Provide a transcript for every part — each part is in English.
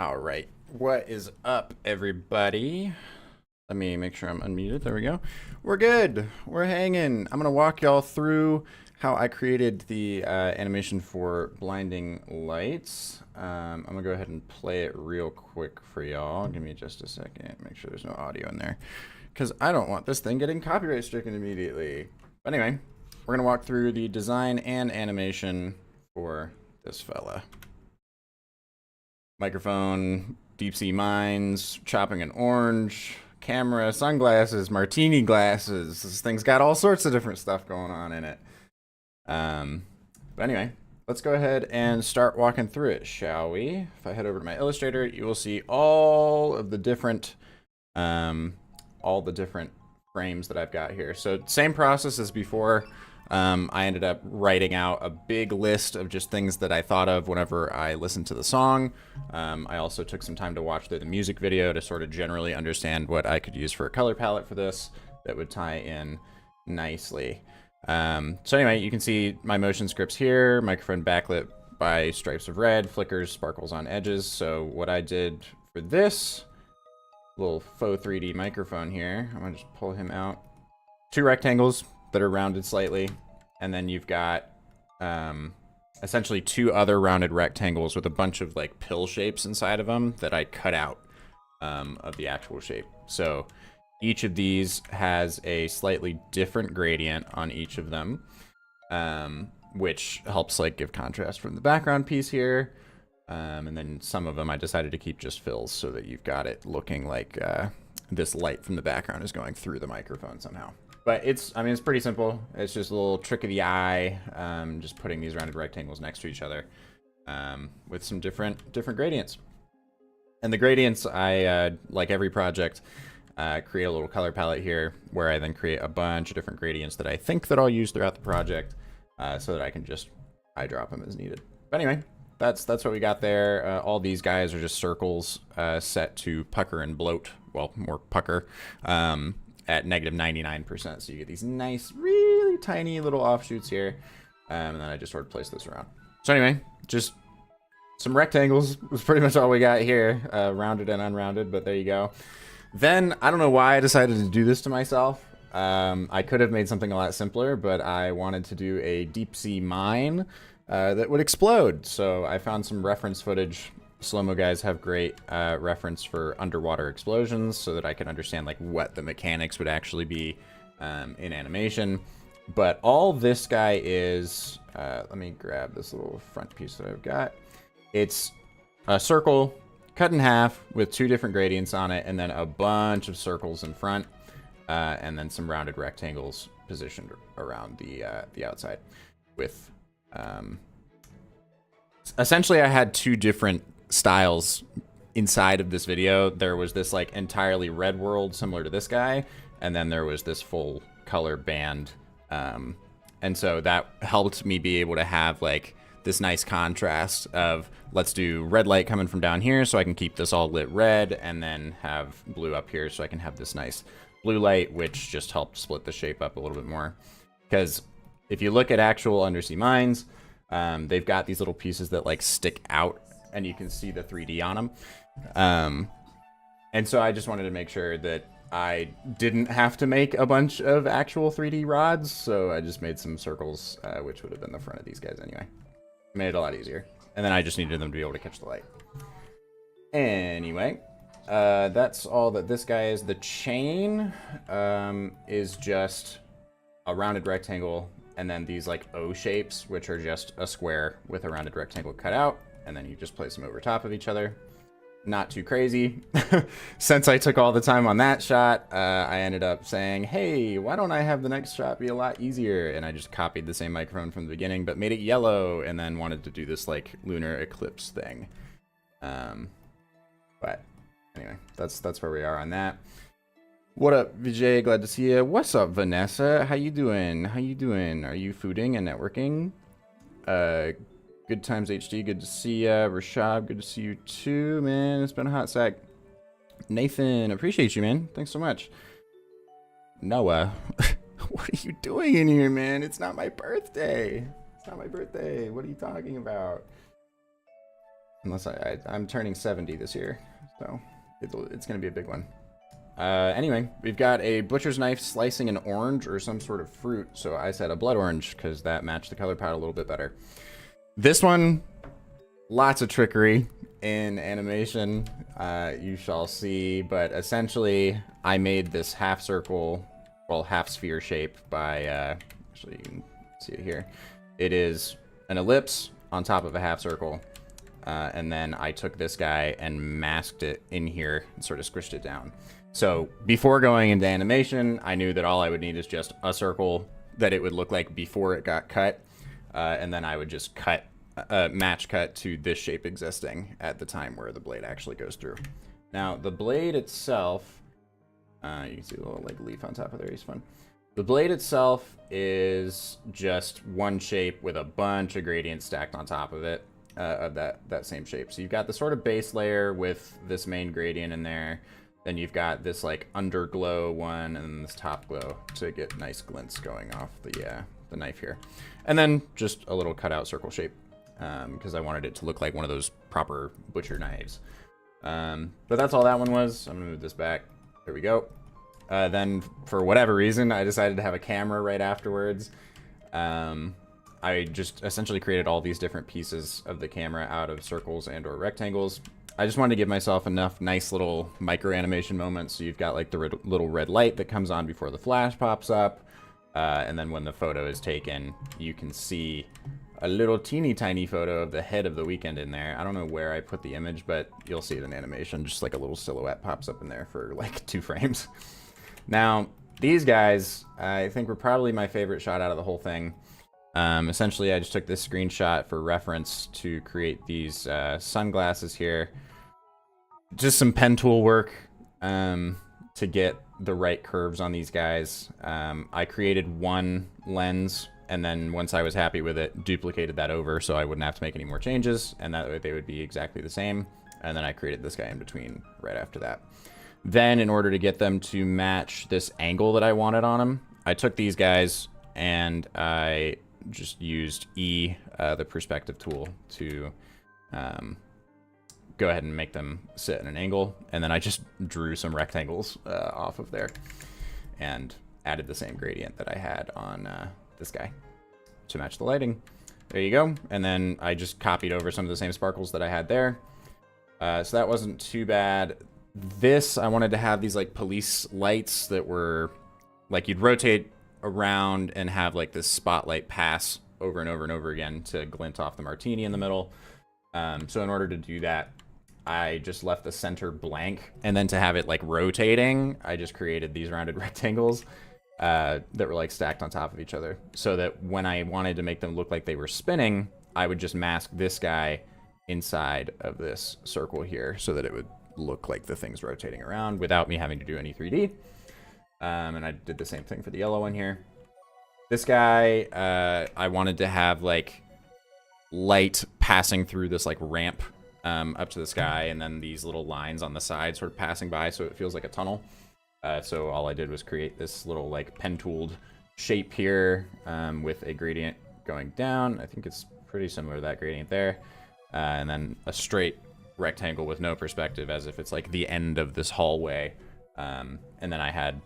All right. What is up, everybody? Let me make sure I'm unmuted. There we go. We're good. We're hanging. I'm going to walk y'all through how I created the animation for blinding lights. I'm going to go ahead and play it real quick for y'all. Give me just a second. Make sure there's no audio in there, because I don't want this thing getting copyright stricken immediately. But anyway, we're going to walk through the design and animation for this fella. Microphone, deep sea mines, chopping an orange, camera, sunglasses, martini glasses. This thing's got all sorts of different stuff going on in it. But anyway, let's go ahead and start walking through it, shall we? If I head over to my Illustrator, you will see all of the different, frames that I've got here. So same process as before. I ended up writing out a big list of just things that I thought of whenever I listened to the song. I also took some time to watch through the music video to sort of generally understand what I could use for a color palette for this that would tie in nicely. So anyway, you can see my motion scripts here, microphone backlit by stripes of red, flickers, sparkles on edges. So what I did for this little faux 3D microphone here, I'm gonna just pull him out. Two rectangles that are rounded slightly, and then you've got essentially two other rounded rectangles with a bunch of like pill shapes inside of them that I cut out of the actual shape. So each of these has a slightly different gradient on each of them, which helps like give contrast from the background piece here. And then some of them I decided to keep just fills so that you've got it looking like this light from the background is going through the microphone somehow. But it's pretty simple. It's just a little trick of the eye, just putting these rounded rectangles next to each other with some different gradients. And the gradients, I, like every project, create a little color palette here where I then create a bunch of different gradients that I think that I'll use throughout the project so that I can just eyedrop them as needed. But anyway, that's what we got there. All these guys are just circles set to pucker and bloat. Well, more pucker. At negative 99%, so you get these nice, really tiny little offshoots here, and then I just sort of place this around. So anyway, just some rectangles was pretty much all we got here, rounded and unrounded, but there you go. Then, I don't know why I decided to do this to myself. I could have made something a lot simpler, but I wanted to do a deep sea mine that would explode, so I found some reference footage. Slow-mo guys have great reference for underwater explosions so that I can understand like what the mechanics would actually be in animation. But all this guy is, let me grab this little front piece that I've got. It's a circle cut in half with two different gradients on it, and then a bunch of circles in front, and then some rounded rectangles positioned around the outside with, essentially I had two different styles inside of this video. There was this like entirely red world similar to this guy, and then there was this full color band, and so that helped me be able to have like this nice contrast of, let's do red light coming from down here so I can keep this all lit red, and then have blue up here so I can have this nice blue light, which just helped split the shape up a little bit more. Because if you look at actual undersea mines, they've got these little pieces that like stick out and you can see the 3D on them. And so I just wanted to make sure that I didn't have to make a bunch of actual 3D rods, so I just made some circles, which would have been the front of these guys anyway. Made it a lot easier. And then I just needed them to be able to catch the light. Anyway, that's all that this guy is. The chain is just a rounded rectangle, and then these like O shapes, which are just a square with a rounded rectangle cut out. And then you just place them over top of each other. Not too crazy. Since I took all the time on that shot, I ended up saying, hey, why don't I have the next shot be a lot easier? And I just copied the same microphone from the beginning, but made it yellow, and then wanted to do this like lunar eclipse thing. But anyway, that's where we are on that. What up, Vijay? Glad to see you. What's up, Vanessa? How you doing? How you doing? Are you fooding and networking? Good times HD, good to see ya. Rashab, good to see you too, man. It's been a hot sec. Nathan, appreciate you, man. Thanks so much. Noah, what are you doing in here, man? It's not my birthday. It's not my birthday. What are you talking about? Unless I'm turning 70 this year, so it's going to be a big one. Anyway, we've got a butcher's knife slicing an orange or some sort of fruit, so I said a blood orange because that matched the color palette a little bit better. This one, lots of trickery in animation, you shall see, but essentially I made this half circle, well, half sphere shape by, actually you can see it here. It is an ellipse on top of a half circle. And then I took this guy and masked it in here and sort of squished it down. So before going into animation, I knew that all I would need is just a circle that it would look like before it got cut. And then I would just cut, match cut to this shape existing at the time where the blade actually goes through. Now the blade itself, you can see a little like leaf on top of there, he's fun. The blade itself is just one shape with a bunch of gradients stacked on top of it. Of that same shape. So you've got the sort of base layer with this main gradient in there. Then you've got this like underglow one and then this top glow to get nice glints going off the knife here. And then just a little cutout circle shape because I wanted it to look like one of those proper butcher knives. But that's all that one was. I'm gonna move this back. There we go. Then for whatever reason, I decided to have a camera right afterwards. I just essentially created all these different pieces of the camera out of circles and or rectangles. I just wanted to give myself enough nice little micro animation moments. So you've got like the little red light that comes on before the flash pops up. And then when the photo is taken, you can see a little teeny tiny photo of the head of the Weeknd in there. I don't know where I put the image, but you'll see it in animation. Just like a little silhouette pops up in there for like 2 frames. Now, these guys, I think were probably my favorite shot out of the whole thing. Essentially, I just took this screenshot for reference to create these sunglasses here. Just some pen tool work to get the right curves on these guys. I created one lens, and then once I was happy with it, duplicated that over so I wouldn't have to make any more changes, and that way they would be exactly the same. And then I created this guy in between right after that. Then, in order to get them to match this angle that I wanted on them, I took these guys and I just used the perspective tool to go ahead and make them sit at an angle, and then I just drew some rectangles off of there and added the same gradient that I had on this guy to match the lighting. There you go. And then I just copied over some of the same sparkles that I had there. So that wasn't too bad. This, I wanted to have these like police lights that were like you'd rotate around and have like this spotlight pass over and over and over again to glint off the Martini in the middle. So in order to do that, I just left the center blank, and then to have it like rotating, I just created these rounded rectangles that were like stacked on top of each other, so that when I wanted to make them look like they were spinning, I would just mask this guy inside of this circle here so that it would look like the thing's rotating around without me having to do any 3D. And I did the same thing for the yellow one here. This guy, I wanted to have like light passing through this like ramp up to the sky, and then these little lines on the side sort of passing by, so it feels like a tunnel. So all I did was create this little like pen tooled shape here with a gradient going down. I think it's pretty similar to that gradient there. And then a straight rectangle with no perspective, as if it's like the end of this hallway. And then I had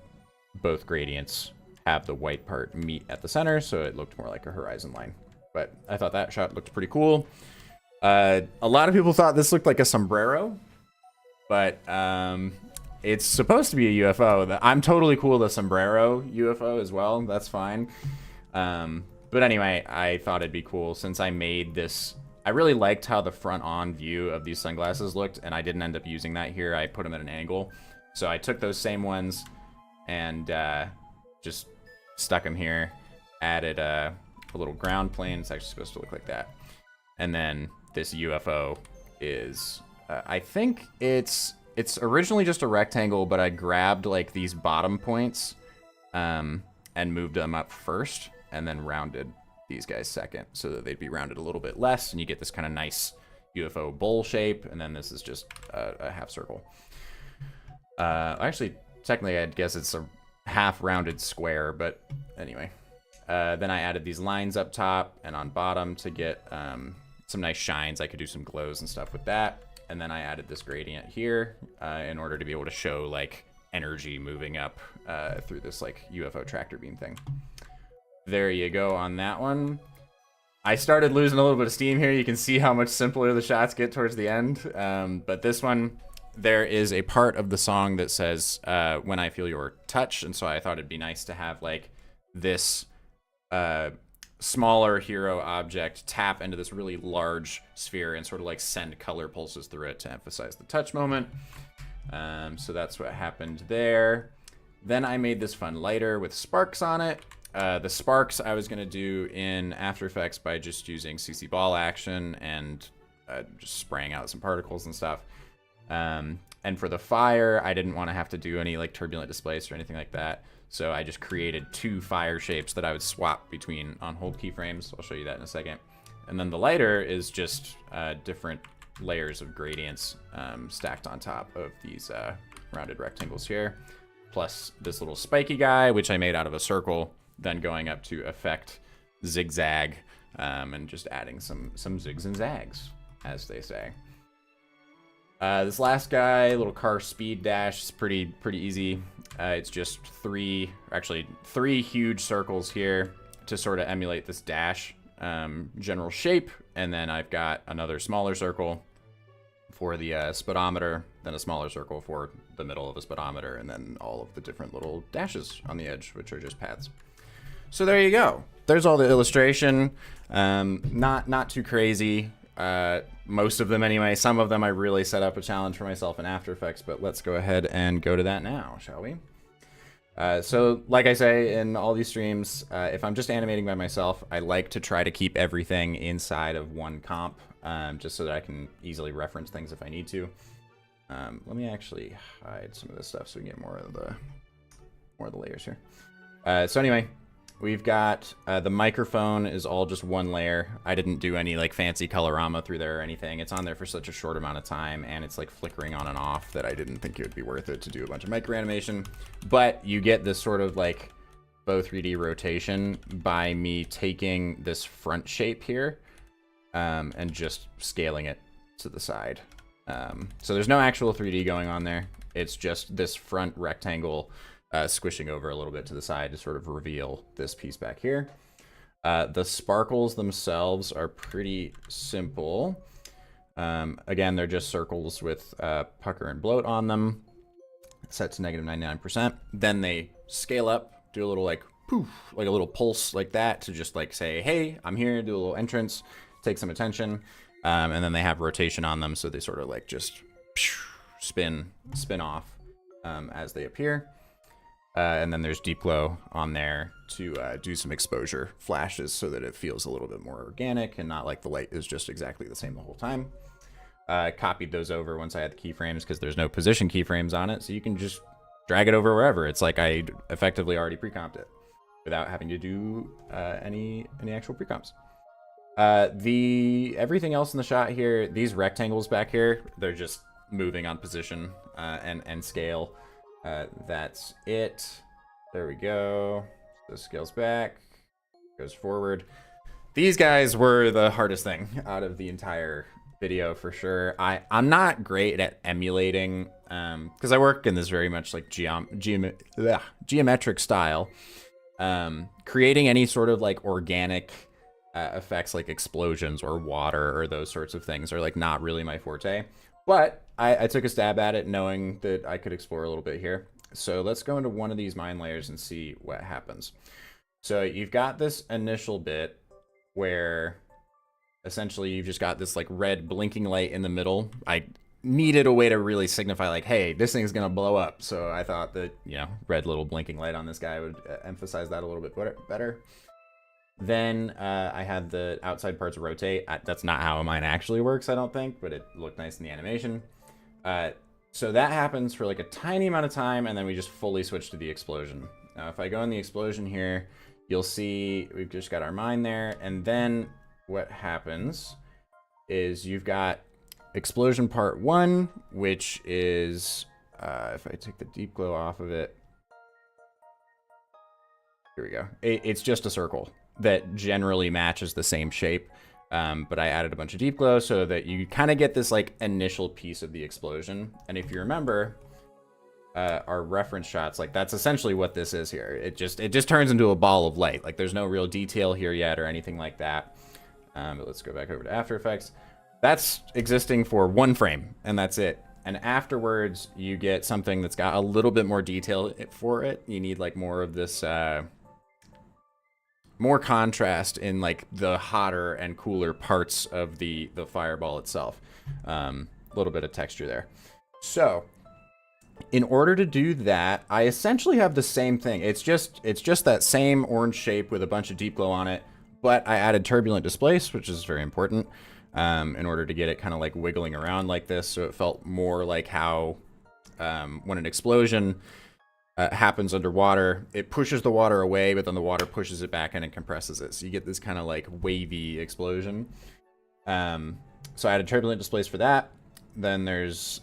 both gradients have the white part meet at the center, so it looked more like a horizon line. But I thought that shot looked pretty cool. A lot of people thought this looked like a sombrero, but it's supposed to be a UFO. I'm totally cool with a sombrero UFO as well. That's fine. But anyway, I thought it'd be cool since I made this. I really liked how the front-on view of these sunglasses looked, and I didn't end up using that here. I put them at an angle. So I took those same ones and just stuck them here, added a little ground plane. It's actually supposed to look like that. And then this UFO is, I think it's originally just a rectangle, but I grabbed like these bottom points and moved them up first, and then rounded these guys second, so that they'd be rounded a little bit less, and you get this kind of nice UFO bowl shape. And then this is just a half circle. Actually, technically, I'd guess it's a half rounded square, but anyway. Then I added these lines up top and on bottom to get some nice shines. I could do some glows and stuff with that. And then I added this gradient here in order to be able to show like energy moving up through this like UFO tractor beam thing. There you go on that one. I started losing a little bit of steam here. You can see how much simpler the shots get towards the end. But this one, there is a part of the song that says, when I feel your touch. And so I thought it'd be nice to have like this smaller hero object tap into this really large sphere and sort of like send color pulses through it to emphasize the touch moment. So that's what happened there. Then I made this fun lighter with sparks on it. The sparks I was going to do in After Effects by just using CC ball action and just spraying out some particles and stuff. And for the fire, I didn't want to have to do any like turbulent displace or anything like that. So I just created 2 fire shapes that I would swap between on hold keyframes. I'll show you that in a second. And then the lighter is just different layers of gradients stacked on top of these rounded rectangles here. Plus this little spiky guy, which I made out of a circle, then going up to effect zigzag and just adding some zigs and zags, as they say. This last guy, little car speed dash, is pretty easy. It's just 3 huge circles here to sort of emulate this dash general shape. And then I've got another smaller circle for the speedometer, then a smaller circle for the middle of a speedometer, and then all of the different little dashes on the edge, which are just paths. So there you go. There's all the illustration. Not too crazy. Most of them anyway. Some of them I really set up a challenge for myself in After Effects, but let's go ahead and go to that now, shall we? So like I say in all these streams, if I'm just animating by myself, I like to try to keep everything inside of one comp, just so that I can easily reference things if I need to. Let me actually hide some of this stuff so we can get more of the layers here. So anyway, we've got the microphone is all just one layer. I didn't do any like fancy colorama through there or anything. It's on there for such a short amount of time, and it's like flickering on and off that I didn't think it would be worth it to do a bunch of micro animation. But you get this sort of like bow 3D rotation by me taking this front shape here and just scaling it to the side. So there's no actual 3D going on there. It's just this front rectangle squishing over a little bit to the side to sort of reveal this piece back here. The sparkles themselves are pretty simple. Again, they're just circles with pucker and bloat on them, set to negative 99%. Then they scale up, do a little like poof, like a little pulse like that to just like say, hey, I'm here, do a little entrance, take some attention. And then they have rotation on them, so they sort of like just spin off as they appear. And then there's deep glow on there to do some exposure flashes so that it feels a little bit more organic and not like the light is just exactly the same the whole time. Copied those over once I had the keyframes because there's no position keyframes on it, so you can just drag it over wherever. It's like I effectively already pre-comped it without having to do any actual pre-comps. Everything else in the shot here, these rectangles back here, they're just moving on position and scale. That's it. There we go. This scales back, goes forward. These guys were the hardest thing out of the entire video for sure. I'm not great at emulating because I work in this very much like geometric style. Creating any sort of like organic effects like explosions or water or those sorts of things are like not really my forte. But I took a stab at it knowing that I could explore a little bit here. So let's go into one of these mine layers and see what happens. So you've got this initial bit where essentially you've just got this like red blinking light in the middle. I needed a way to really signify like, hey, this thing's gonna blow up. So I thought that, you know, red little blinking light on this guy would emphasize that a little bit better. Then I had the outside parts rotate. That's not how a mine actually works, I don't think, but it looked nice in the animation. So that happens for like a tiny amount of time, and then we just fully switch to the explosion. Now, if I go in the explosion here, you'll see we've just got our mine there, and then what happens is you've got explosion part 1, which is, if I take the deep glow off of it, here we go. It's just a circle that generally matches the same shape. But I added a bunch of deep glow so that you kind of get this like initial piece of the explosion. And if you remember our reference shots, like that's essentially what this is here. It just turns into a ball of light. Like there's no real detail here yet or anything like that. But let's go back over to After Effects. That's existing for one frame, and that's it. And afterwards, you get something that's got a little bit more detail for it. You need like more of this, more contrast in like the hotter and cooler parts of the fireball itself. A little bit of texture there. So in order to do that, I essentially have the same thing. It's just that same orange shape with a bunch of deep glow on it, but I added turbulent displace, which is very important. In order to get it kind of like wiggling around like this, so it felt more like how when an explosion happens underwater, it pushes the water away, but then the water pushes it back in and compresses it. So you get this kind of like wavy explosion. So I added turbulent displace for that. Then there's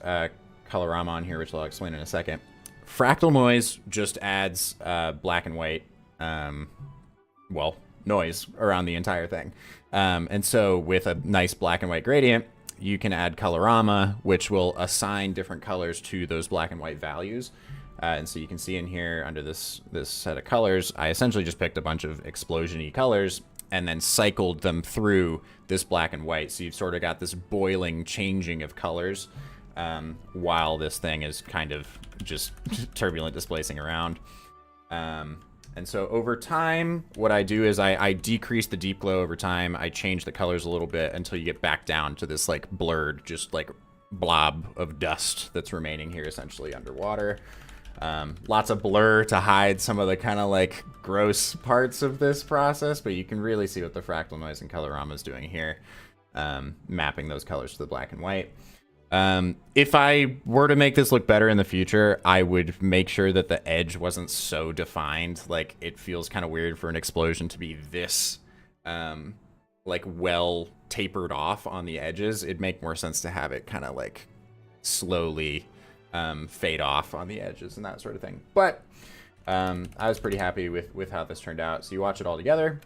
Colorama on here, which I'll explain in a second. Fractal noise just adds black and white, well, noise around the entire thing. And so with a nice black and white gradient, you can add Colorama, which will assign different colors to those black and white values. And so you can see in here under this set of colors, I essentially just picked a bunch of explosion-y colors and then cycled them through this black and white. So you've sort of got this boiling changing of colors while this thing is kind of just turbulent displacing around. And so over time, what I do is I decrease the deep glow over time. I change the colors a little bit until you get back down to this like blurred, just like blob of dust that's remaining here essentially underwater. Lots of blur to hide some of the kind of like gross parts of this process, but you can really see what the fractal noise and Colorama is doing here, mapping those colors to the black and white. If I were to make this look better in the future, I would make sure that the edge wasn't so defined. Like it feels kind of weird for an explosion to be this, like well tapered off on the edges. It'd make more sense to have it kind of like slowly, fade off on the edges and that sort of thing. But, I was pretty happy with how this turned out. So you watch it all together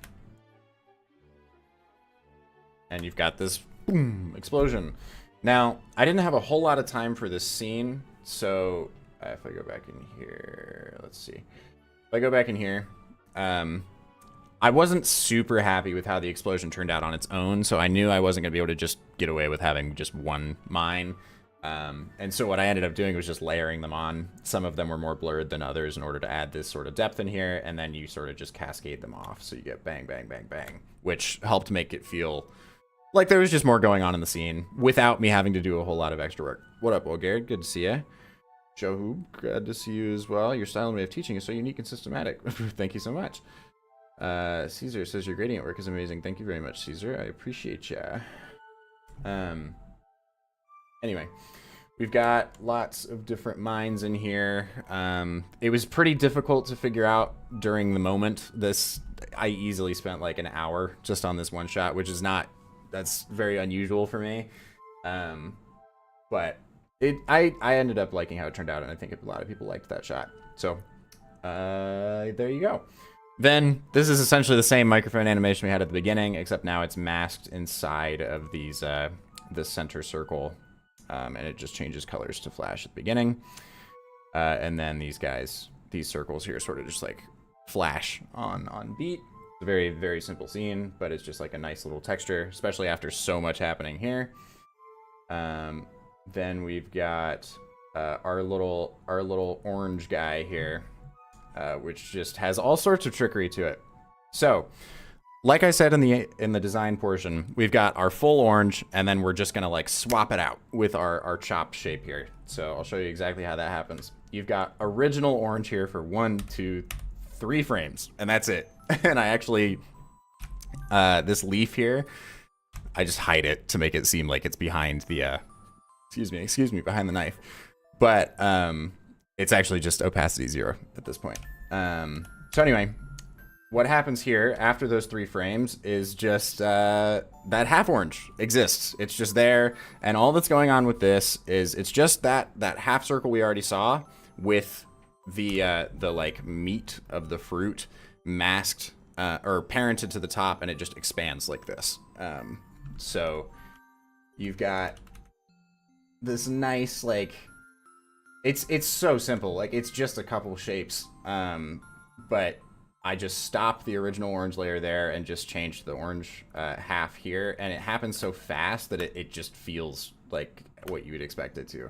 and you've got this boom explosion. Now, I didn't have a whole lot of time for this scene, so if I go back in here, let's see. If I go back in here, I wasn't super happy with how the explosion turned out on its own, so I knew I wasn't going to be able to just get away with having just one mine. And so what I ended up doing was just layering them on. Some of them were more blurred than others in order to add this sort of depth in here, and then you sort of just cascade them off, so you get bang, bang, bang, bang, which helped make it feel like there was just more going on in the scene without me having to do a whole lot of extra work. What up, Garrett? Good to see you. Joe, glad to see you as well. Your style and way of teaching is so unique and systematic. Thank you so much. Caesar says your gradient work is amazing. Thank you very much, Caesar. I appreciate ya. Anyway, we've got lots of different mines in here. It was pretty difficult to figure out during the moment. I easily spent like an hour just on this one shot, which is not, that's very unusual for me. But I ended up liking how it turned out, and I think a lot of people liked that shot. So there you go. Then this is essentially the same microphone animation we had at the beginning, except now it's masked inside of these the center circle, and it just changes colors to flash at the beginning. And then these circles here sort of just like flash on beat. It's a very, very simple scene, but it's just like a nice little texture, especially after so much happening here. Then we've got our little orange guy here, which just has all sorts of trickery to it. So, like I said in the design portion, we've got our full orange, and then we're just gonna like swap it out with our chopped shape here. So I'll show you exactly how that happens. You've got original orange here for 1, 2, 3 frames, and that's it. And I actually, this leaf here, I just hide it to make it seem like it's behind the, excuse me, behind the knife. But it's actually just opacity 0 at this point. So anyway, what happens here after those 3 frames is just that half orange exists. It's just there, and all that's going on with this is it's just that half circle we already saw with the like meat of the fruit masked or parented to the top, and it just expands like this. So you've got this nice, like, it's so simple. Like, it's just a couple shapes. But I just stopped the original orange layer there and just changed the orange half here. And it happens so fast that it just feels like what you would expect it to.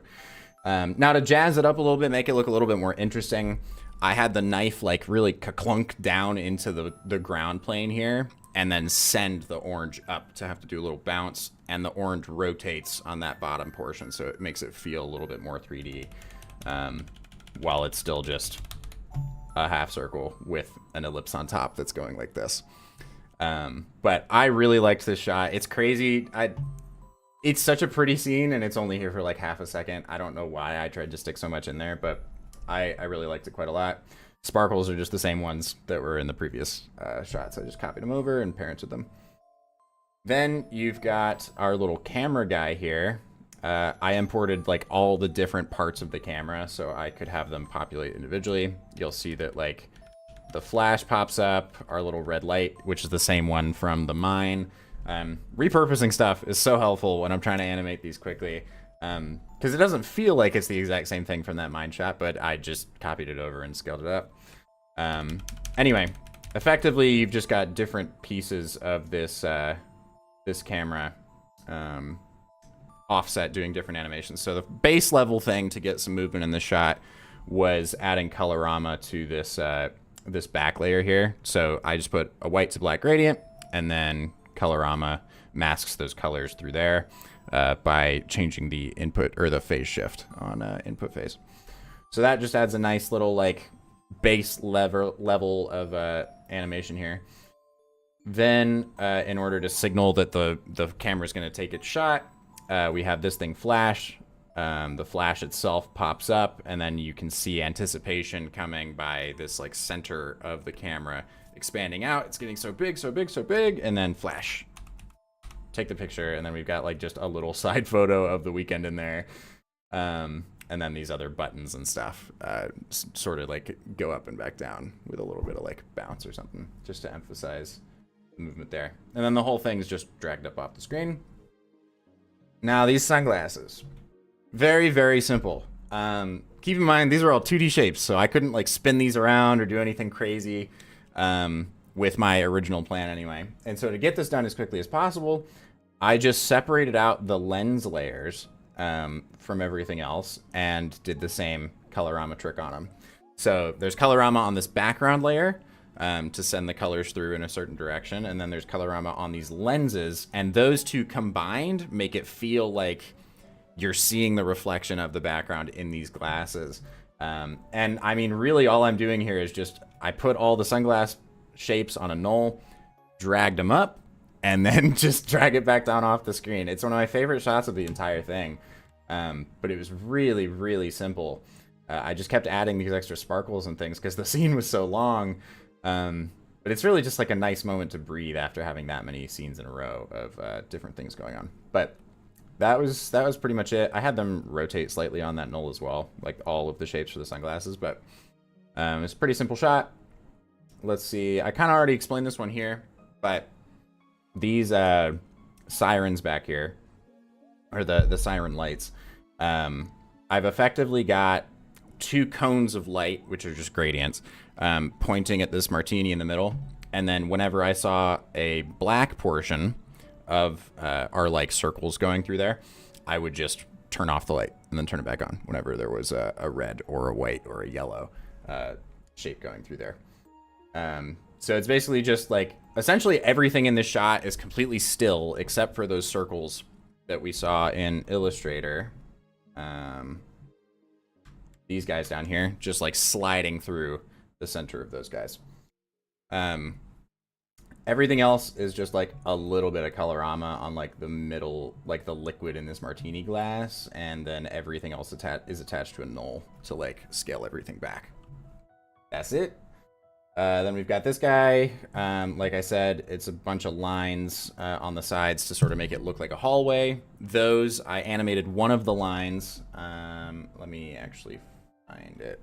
Now to jazz it up a little bit, make it look a little bit more interesting, I had the knife like really clunk down into the ground plane here and then send the orange up to have to do a little bounce, and the orange rotates on that bottom portion, so it makes it feel a little bit more 3D, while it's still just a half circle with an ellipse on top that's going like this. But I really liked this shot. It's crazy. It's such a pretty scene, and it's only here for like half a second. I don't know why I tried to stick so much in there, but I really liked it quite a lot. Sparkles are just the same ones that were in the previous shots. I just copied them over and parented them. Then you've got our little camera guy here. I imported like all the different parts of the camera so I could have them populate individually. You'll see that like the flash pops up, our little red light, which is the same one from the mine. Repurposing stuff is so helpful when I'm trying to animate these quickly. Because it doesn't feel like it's the exact same thing from that mine shot, but I just copied it over and scaled it up. Anyway, effectively, you've just got different pieces of this this camera offset doing different animations. So the base level thing to get some movement in the shot was adding colorama to this this back layer here. So I just put a white to black gradient, and then colorama masks those colors through there. By changing the input or the phase shift on input phase. So that just adds a nice little like base level of animation here. Then in order to signal that the camera is going to take its shot, we have this thing flash. The flash itself pops up, and then you can see anticipation coming by this like center of the camera expanding out. It's getting so big, so big, so big, and then flash. Take the picture, and then we've got like just a little side photo of the Weeknd in there, and then these other buttons and stuff sort of like go up and back down with a little bit of like bounce or something just to emphasize the movement there, and then the whole thing's just dragged up off the screen. Now these sunglasses, very, very simple. Keep in mind these are all 2D shapes, so I couldn't like spin these around or do anything crazy with my original plan anyway. And so to get this done as quickly as possible, I just separated out the lens layers from everything else and did the same colorama trick on them. So there's colorama on this background layer to send the colors through in a certain direction, and then there's colorama on these lenses, and those two combined make it feel like you're seeing the reflection of the background in these glasses. And I mean, really all I'm doing here is just, I put all the sunglass shapes on a null, dragged them up, and then just drag it back down off the screen. It's one of my favorite shots of the entire thing. But it was really, really simple. I just kept adding these extra sparkles and things because the scene was so long. But it's really just like a nice moment to breathe after having that many scenes in a row of different things going on. But that was pretty much it. I had them rotate slightly on that null as well, like all of the shapes for the sunglasses. But it's a pretty simple shot. Let's see. I kind of already explained this one here, but these sirens back here, or the siren lights, I've effectively got two cones of light, which are just gradients, pointing at this martini in the middle. And then whenever I saw a black portion of our like circles going through there, I would just turn off the light and then turn it back on whenever there was a red or a white or a yellow shape going through there. So it's basically just like, essentially everything in this shot is completely still except for those circles that we saw in Illustrator. These guys down here, just like sliding through the center of those guys. Everything else is just like a little bit of colorama on like the middle, like the liquid in this martini glass, and then everything else is attached to a null to like scale everything back. That's it. Then we've got this guy. Like I said, it's a bunch of lines on the sides to sort of make it look like a hallway. Those, I animated one of the lines. Let me actually find it.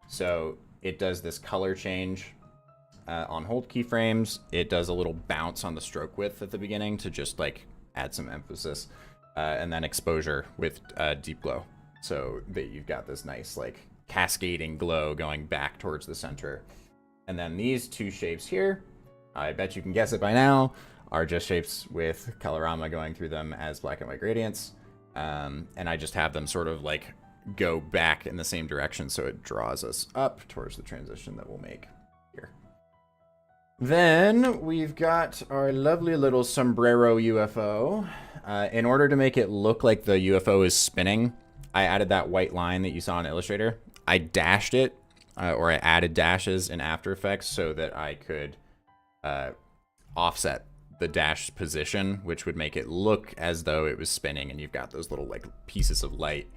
So it does this color change on hold keyframes. It does a little bounce on the stroke width at the beginning to just like add some emphasis. And then exposure with deep glow, so that you've got this nice like cascading glow going back towards the center. And then these two shapes here, I bet you can guess it by now, are just shapes with colorama going through them as black and white gradients. And I just have them sort of like go back in the same direction, so it draws us up towards the transition that we'll make here. Then we've got our lovely little sombrero UFO. In order to make it look like the UFO is spinning, I added that white line that you saw in Illustrator. I dashed it, or I added dashes in After Effects so that I could offset the dash position, which would make it look as though it was spinning, and you've got those little like pieces of light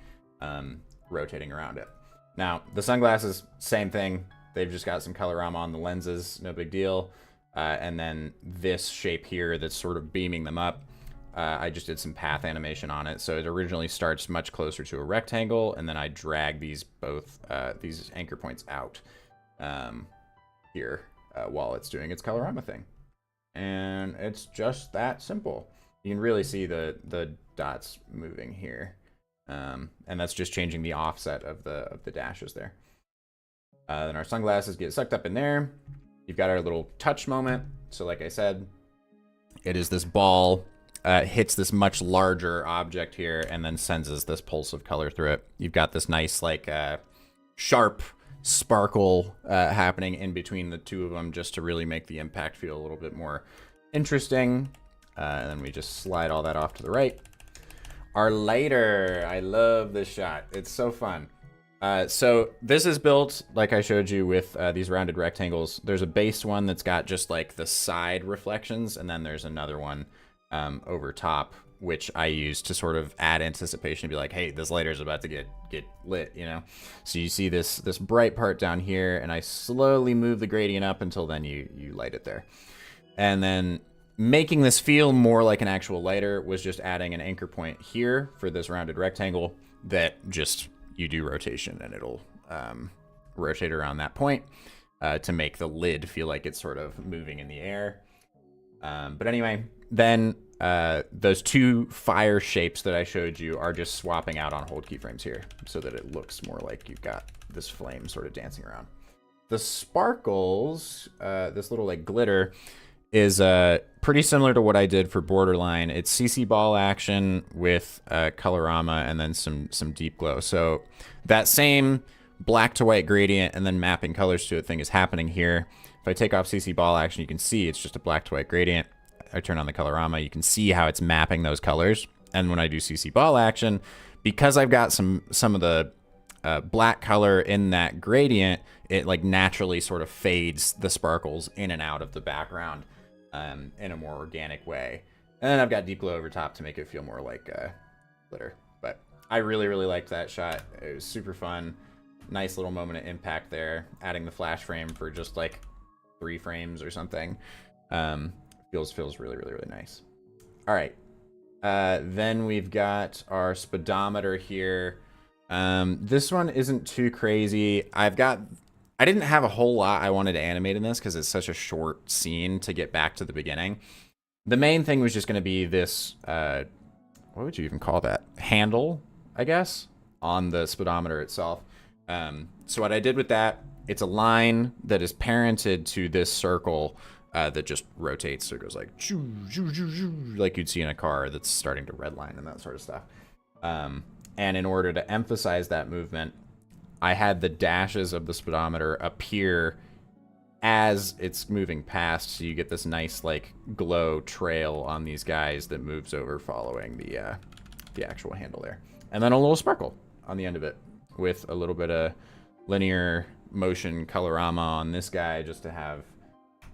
rotating around it. Now, the sunglasses, same thing. They've just got some colorama on the lenses, no big deal. And then this shape here that's sort of beaming them up, I just did some path animation on it. So it originally starts much closer to a rectangle, and then I drag these these anchor points out here while it's doing its colorama thing. And it's just that simple. You can really see the dots moving here. And that's just changing the offset of the dashes there. Then our sunglasses get sucked up in there. You've got our little touch moment. So like I said, it is this ball hits this much larger object here and then sends us this pulse of color through it. You've got this nice like sharp sparkle happening in between the two of them, just to really make the impact feel a little bit more interesting. And then we just slide all that off to the right. Our lighter, I love this shot. It's so fun. So this is built, like I showed you, with these rounded rectangles. There's a base one that's got just like the side reflections, and then there's another one over top, which I use to sort of add anticipation, to be like, hey, this lighter's about to get lit, you know? So you see this bright part down here, and I slowly move the gradient up until then you light it there. And then making this feel more like an actual lighter was just adding an anchor point here for this rounded rectangle that just, you do rotation and it'll rotate around that point to make the lid feel like it's sort of moving in the air. But anyway, then those two fire shapes that I showed you are just swapping out on hold keyframes here so that it looks more like you've got this flame sort of dancing around. The sparkles, this little like glitter, is pretty similar to what I did for Borderline. It's CC ball action with colorama and then some deep glow. So that same black to white gradient and then mapping colors to it thing is happening here. If I take off CC ball action, you can see it's just a black to white gradient. I turn on the colorama, you can see how it's mapping those colors. And when I do CC ball action, because I've got some of the black color in that gradient, it like naturally sort of fades the sparkles in and out of the background in a more organic way. And then I've got deep glow over top to make it feel more like glitter. But I really, really liked that shot. It was super fun. Nice little moment of impact there. Adding the flash frame for just like 3 frames or something. Feels really, really, really nice. All right. Then we've got our speedometer here. This one isn't too crazy. I didn't have a whole lot I wanted to animate in this because it's such a short scene to get back to the beginning. The main thing was just going to be this, what would you even call that? Handle, I guess, on the speedometer itself. So what I did with that, it's a line that is parented to this circle that just rotates. So it goes like, like you'd see in a car that's starting to redline and that sort of stuff. And in order to emphasize that movement, I had the dashes of the speedometer appear as it's moving past, so you get this nice like glow trail on these guys that moves over following the actual handle there. And then a little sparkle on the end of it with a little bit of linear motion colorama on this guy just to have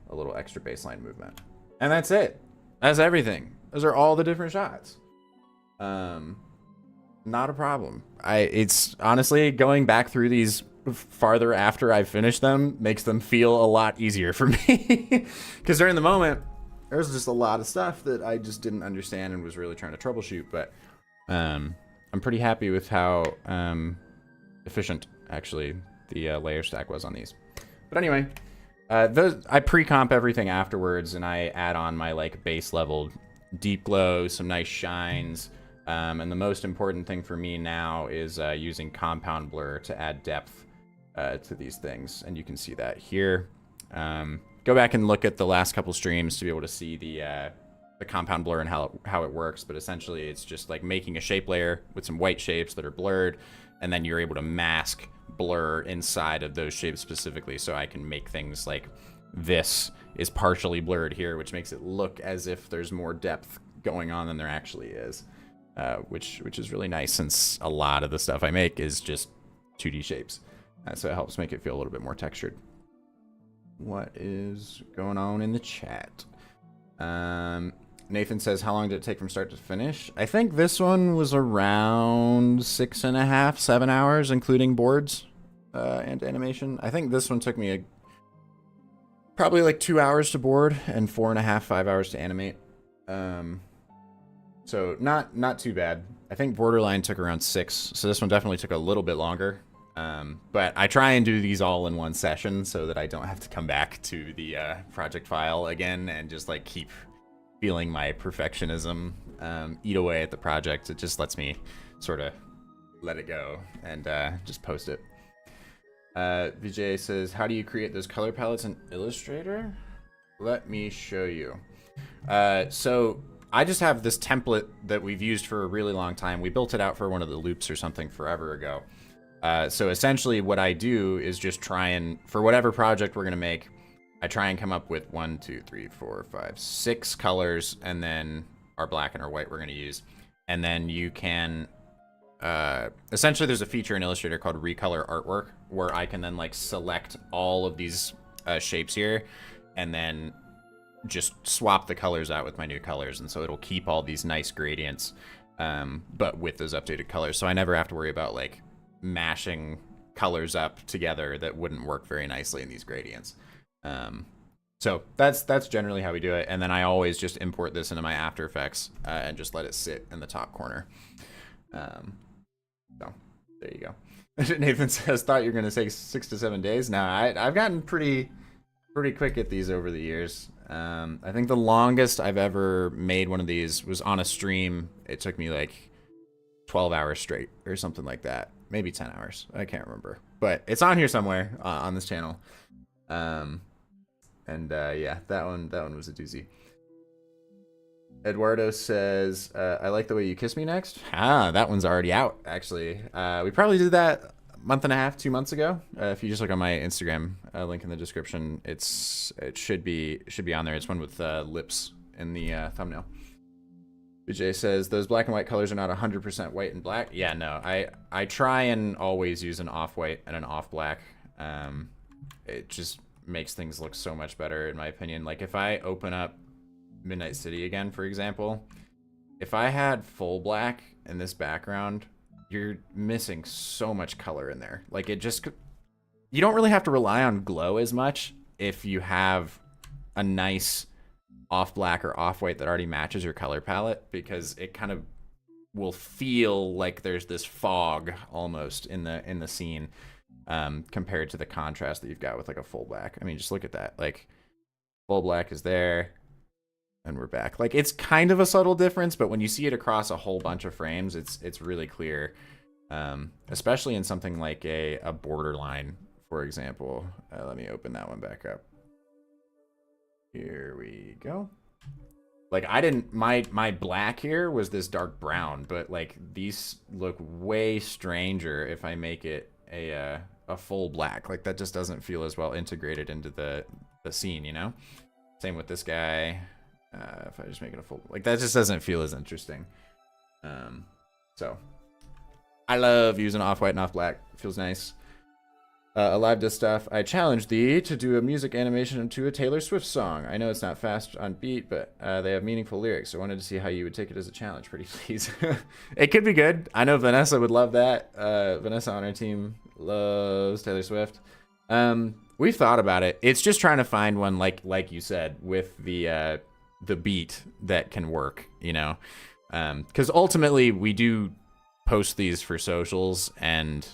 a little extra baseline movement. And that's it. That's everything. Those are all the different shots. Not a problem. It's honestly, going back through these farther after I've finished them makes them feel a lot easier for me. Because during the moment, there was just a lot of stuff that I just didn't understand and was really trying to troubleshoot. But I'm pretty happy with how efficient, actually, the layer stack was on these. But anyway, I pre-comp everything afterwards, and I add on my like base level deep glow, some nice shines. And the most important thing for me now is using compound blur to add depth to these things. And you can see that here. Go back and look at the last couple streams to be able to see the compound blur and how it works. But essentially, it's just like making a shape layer with some white shapes that are blurred, and then you're able to mask blur inside of those shapes specifically. So I can make things like this is partially blurred here, which makes it look as if there's more depth going on than there actually is, which is really nice, since a lot of the stuff I make is just 2D shapes. So it helps make it feel a little bit more textured. What is going on in the chat? Nathan says, how long did it take from start to finish? I think this one was around 6.5, 7 hours, including boards and animation. I think this one took me probably like 2 hours to board and 4.5, 5 hours to animate. So not too bad. I think Borderline took around 6, so this one definitely took a little bit longer. But I try and do these all in one session so that I don't have to come back to the project file again and just like keep feeling my perfectionism eat away at the project. It just lets me sort of let it go and just post it. Vijay says, how do you create those color palettes in Illustrator? Let me show you. So I just have this template that we've used for a really long time. We built it out for one of the loops or something forever ago. So essentially what I do is just try and, for whatever project we're going to make, I try and come up with 1, 2, 3, 4, 5, 6 colors, and then our black and our white we're going to use. And then you can, essentially there's a feature in Illustrator called Recolor Artwork, where I can then like select all of these shapes here, and then just swap the colors out with my new colors. And so it'll keep all these nice gradients, but with those updated colors. So I never have to worry about like mashing colors up together that wouldn't work very nicely in these gradients. So that's generally how we do it. And then I always just import this into my After Effects and just let it sit in the top corner. So there you go. Nathan says, thought you were going to say 6 to 7 days. No, I've gotten pretty quick at these over the years. I think the longest I've ever made one of these was on a stream. It took me like 12 hours straight or something like that. Maybe 10 hours. I can't remember. But it's on here somewhere on this channel. Yeah, that one was a doozy. Eduardo says, I like the way you kiss me next. That one's already out, actually. We probably did that a month and a half, 2 months ago. If you just look on my Instagram, link in the description, it should be on there. It's one with lips in the thumbnail. Vijay says, those black and white colors are not 100% white and black. Yeah, no, I try and always use an off-white and an off-black. It just makes things look so much better, in my opinion. Like, if I open up Midnight City again, for example, if I had full black in this background, you're missing so much color in there. Like, it just, you don't really have to rely on glow as much if you have a nice off black or off white that already matches your color palette, because it kind of will feel like there's this fog almost in the scene, compared to the contrast that you've got with like a full black. I mean, just look at that. Like, full black is there, and we're back. Like, it's kind of a subtle difference, but when you see it across a whole bunch of frames, it's really clear. Especially in something like a Borderline, for example. Let me open that one back up. Here we go. Like, I didn't, my black here was this dark brown, but like these look way stranger if I make it a full black. Like, that just doesn't feel as well integrated into the scene, you know? Same with this guy. If I just make it a full, like, that just doesn't feel as interesting. So I love using off-white and off-black. It feels nice. Alive to stuff. I challenge thee to do a music animation to a Taylor Swift song. I know it's not fast on beat, but they have meaningful lyrics. So I wanted to see how you would take it as a challenge. Pretty please. It could be good. I know Vanessa would love that. Vanessa on our team loves Taylor Swift. We've thought about it. It's just trying to find one like you said, with the beat that can work, you know, because ultimately we do post these for socials, and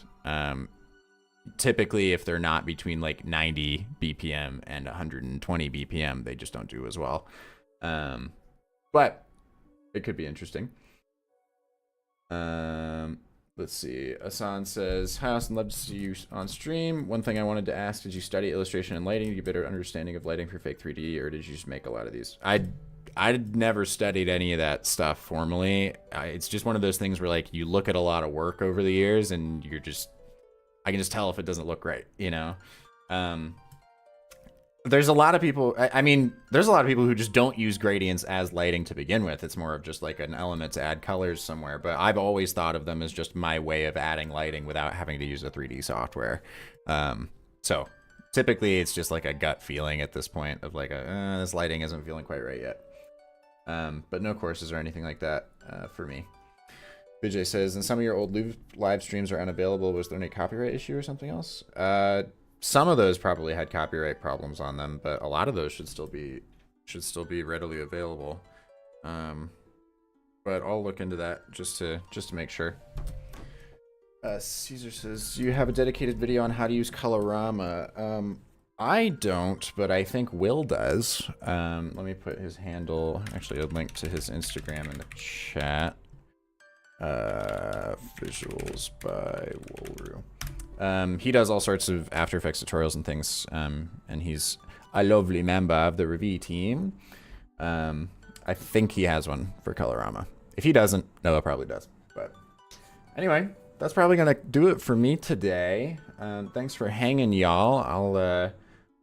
typically if they're not between like 90 BPM and 120 BPM, they just don't do as well. But It could be interesting. Let's see. Asan says, "Hi, Austin. Love to see you on stream. One thing I wanted to ask: did you study illustration and lighting? Did you get a better understanding of lighting for fake 3D, or did you just make a lot of these?" I never studied any of that stuff formally. It's just one of those things where like you look at a lot of work over the years, and I can just tell if it doesn't look right, you know. There's a lot of people, I mean, there's a lot of people who just don't use gradients as lighting to begin with. It's more of just like an element to add colors somewhere. But I've always thought of them as just my way of adding lighting without having to use a 3D software. So typically it's just like a gut feeling at this point of like, this lighting isn't feeling quite right yet. But no courses or anything like that for me. Vijay says, and some of your old live streams are unavailable. Was there any copyright issue or something else? Some of those probably had copyright problems on them, but a lot of those should still be readily available. But I'll look into that just to make sure. Caesar says, do you have a dedicated video on how to use Colorama? I don't, but I think Will does. Let me put his handle, actually a link to his Instagram in the chat. Visuals by Wolru. He does all sorts of After Effects tutorials and things, and he's a lovely member of the review team. I think he has one for Colorama. If he doesn't, Noah probably does. But anyway, that's probably gonna do it for me today. Thanks for hanging, y'all.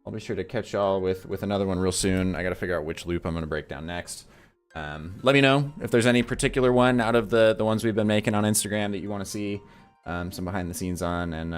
I'll be sure to catch y'all with another one real soon. I gotta figure out which loop I'm gonna break down next. Let me know if there's any particular one out of the ones we've been making on Instagram that you want to see some behind the scenes on, and